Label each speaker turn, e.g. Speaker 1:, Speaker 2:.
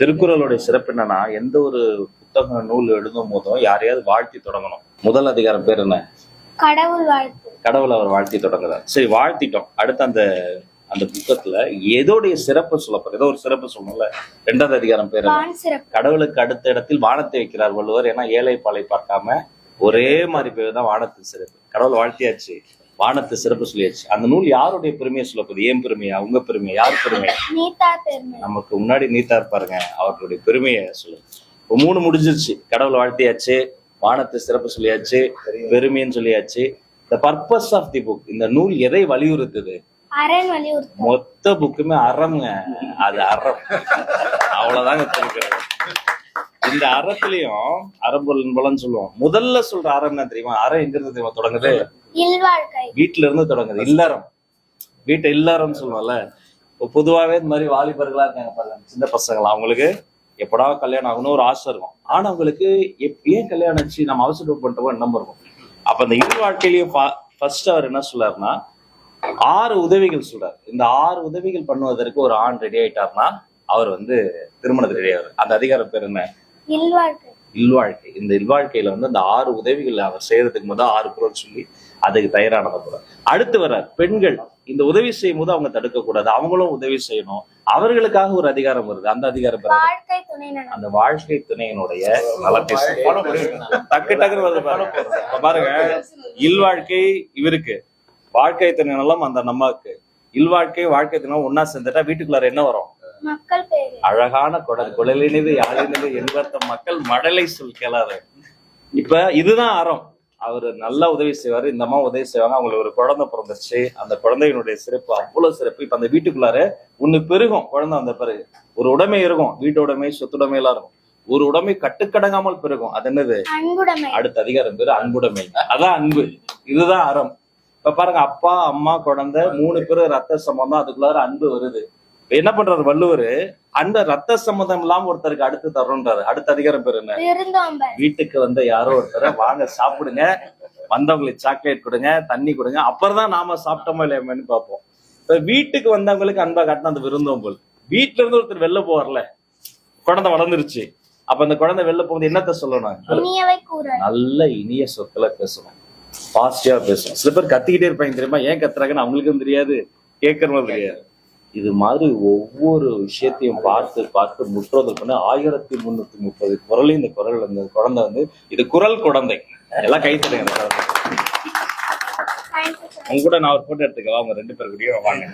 Speaker 1: திருக்குறளுடைய சிறப்பு என்னன்னா, எந்த ஒரு புத்தக நூல் எழுதும் போதும் யாரையாவது வாழ்த்தி தொடங்கணும். முதல் அதிகாரம் பேர் என்ன?
Speaker 2: கடவுள் வாழ்த்து.
Speaker 1: கடவுள் அவர் வாழ்த்தி தொடங்குறார். சரி, வாழ்த்திட்டோம். அடுத்து அந்த அந்த புத்தகத்துல ஏதோடைய சிறப்பு சொல்லப்போம். ஏதோ ஒரு சிறப்பு சொல்லணும்ல. 2வது அதிகாரம் பேர் கடவுளுக்கு அடுத்த இடத்தில் வானத்தை வைக்கிறார் வள்ளுவர். ஏன்னா ஏழை பாலை பார்க்காம ஒரே மாதிரி பேர் தான் வானத்து சிறப்பு. கடவுள் வாழ்த்தியாச்சு, வானத்து சிறப்பு சொல்லியாச்சு. அந்த நூல் யாருடைய பெருமையை சொல்லப்போகுது? ஏன் பெருமையா, உங்க பெருமையா, யார் பெருமை? நமக்கு முன்னாடி நீத்தா இருப்பாருங்க, அவர்களுடைய பெருமையை சொல்லுங்க. இப்போ 3 முடிஞ்சிருச்சு. கடவுள் வாழ்த்தியாச்சு, வானத்து சிறப்பு சொல்லியாச்சு, பெருமைன்னு சொல்லியாச்சு. The purpose of the book, இந்த நூல் எதை வலியுறுத்துது? மொத்த புக்குமே அறம்ங்க. அது அறம், அவ்வளவுதாங்க தெரிவிக்கிறது. இந்த அறத்திலையும் அறம்பொருள் பலன்னு சொல்லுவோம். முதல்ல சொல்ற அறம் என்ன தெரியுமா? அறம் எங்க இருந்து தெரியுமா தொடங்குது? வீட்டுல இருந்து தொடங்குது. இல்லறம், வீட்டை இல்லறம்னு சொல்லுவோம்ல. பொதுவாவே இந்த மாதிரி வாலிபர்களா இருக்காங்க பாருங்க, சின்ன பசங்களா, அவங்களுக்கு எப்படா கல்யாணம் ஆகணும்னு ஒரு ஆசை இருக்கும். ஆனா அவங்களுக்கு ஏன் கல்யாணம் ஆச்சு, நம்ம அவசரம் பண்ணிட்டோம் எண்ணம் இருக்கும். அப்ப அந்த இல் வாழ்க்கையிலயும் ஃபர்ஸ்ட் அவர் என்ன சொல்றாருன்னா 6 உதவிகள் சொல்றாரு. இந்த 6 உதவிகள் பண்ணுவதற்கு ஒரு ஆண் ரெடி ஆயிட்டாருன்னா அவர் திருமணத்துக்கு ரெடி ஆவார். அந்த அதிகாரம் பேர் என்ன? இல்வாழ்க்கை. இந்த இல்வாழ்க்கையில அந்த 6 உதவிகள் அவர் செய்யறதுக்கு முதல் 6 குறள் சொல்லி அதுக்கு தயாரானத போறார். அடுத்து வர்றார் பெண்கள். இந்த உதவி செய்யும் போது அவங்க தடுக்க கூடாது, அவங்களும் உதவி செய்யணும். அவர்களுக்காக ஒரு அதிகாரம் வருது. அந்த அதிகாரம் அந்த வாழ்க்கை துணையினுடைய நலத்தை டக்கு டக்குன்னு வருது பாருங்க. இல்வாழ்க்கை இவருக்கு, வாழ்க்கை துணை நலம் அந்த நம்மக்கு. இல்வாழ்க்கை வாழ்க்கை துணை ஒன்னா சேர்ந்துட்டா வீட்டுக்குள்ளார என்ன வரும்? அழகான குழலினது யாழினது என்பர்த்த மக்கள் மடலை சொல் கேளாத. இப்ப இதுதான் அறம். அவரு நல்லா உதவி செய்வாரு, இந்த அம்மா உதவி செய்வாங்க. அவங்களுக்கு ஒரு குழந்தை பிறந்துருச்சு. அந்த குழந்தையினுடைய சிறப்பு அவ்வளவு சிறப்பு. இப்ப அந்த வீட்டுக்குள்ளார ஒண்ணு பெருகும். குழந்தை அந்த பிறகு ஒரு உடைமை இருக்கும், வீட்டுடைமை சொத்துடைமை எல்லாம் இருக்கும். ஒரு உடைமை கட்டுக்கடங்காமல் பெருகும். அது என்னது? அடுத்த அதிகாரம் பேரு அன்புடைமை. அதான் அன்பு. இதுதான் அறம். இப்ப பாருங்க, அப்பா அம்மா குழந்தை 3 பேரும் ரத்த சம்பந்தம், அதுக்குள்ளார அன்பு வருது. என்ன பண்றாரு வள்ளுவர்? அந்த ரத்த சம்பந்தம் இல்லாம ஒருத்தருக்கு அடுத்து தர்றோன்றாரு. அடுத்த அதிகாரம் பேர் என்ன? வீட்டுக்கு யாரோ ஒருத்தரை வாங்க சாப்பிடுங்க, வந்தவங்களுக்கு சாக்லேட் கொடுங்க, தண்ணி கொடுங்க, அப்புறம் தான் நாம சாப்பிட்டோமோ இல்லையாமன்னு பார்ப்போம். இப்ப வீட்டுக்கு வந்தவங்களுக்கு அன்பா காட்டின அந்த விருந்தோம்பல். வீட்டுல இருந்து ஒருத்தர் வெளில போறல, குழந்தை வளர்ந்துருச்சு. அப்ப அந்த குழந்தை வெளில போகுது, என்னத்த சொல்லணும்? நல்ல இனிய சொற்களை பேசணும், பாசிட்டிவா பேசணும். சில பேர் கத்திக்கிட்டே இருப்பாங்க தெரியுமா? ஏன் கத்துறாங்கன்னு அவங்களுக்கும் தெரியாது, கேட்கறவங்க தெரியாது. இது மாதிரி ஒவ்வொரு விஷயத்தையும் பார்த்து பார்த்து முற்றுதல் பண்ண 1330 குரலையும் இந்த குரல் அந்த குழந்தை இது குரல் குழந்தை. எல்லாம் கை தருங்க. உங்க கூட நான் ஒரு போட்டோ எடுத்துக்கவா? அவங்க 2 பேர் கூடயும் வாங்க.